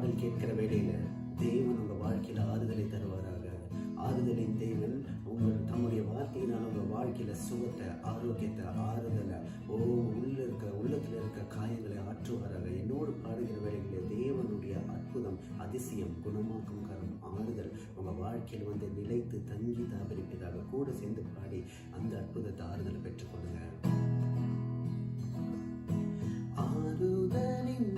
பாடல் கேட்கிற வேளையில தேவன் உங்க வாழ்க்கையில ஆறுதலை தருவாராக. ஆறுதலின் தேவன் தம்முடைய வார்த்தையினால் உங்க வாழ்க்கையில சுகத்தை, ஆரோக்கியத்தை, ஆறுதலை, உள்ளத்துல இருக்க காயங்களை ஆற்றுவாராக. என்னோடு பாடுகிற வேளையில தேவனுடைய அற்புதம், அதிசயம், குணமாக்கும் கரம், ஆறுதல் உங்க வாழ்க்கையில் நிலைத்து தங்கி தாபரிப்பதாக. கூட சேர்ந்து பாடி அந்த அற்புதத்தை, ஆறுதலை பெற்றுக்கொள்ளுங்க. ஆறுதலின்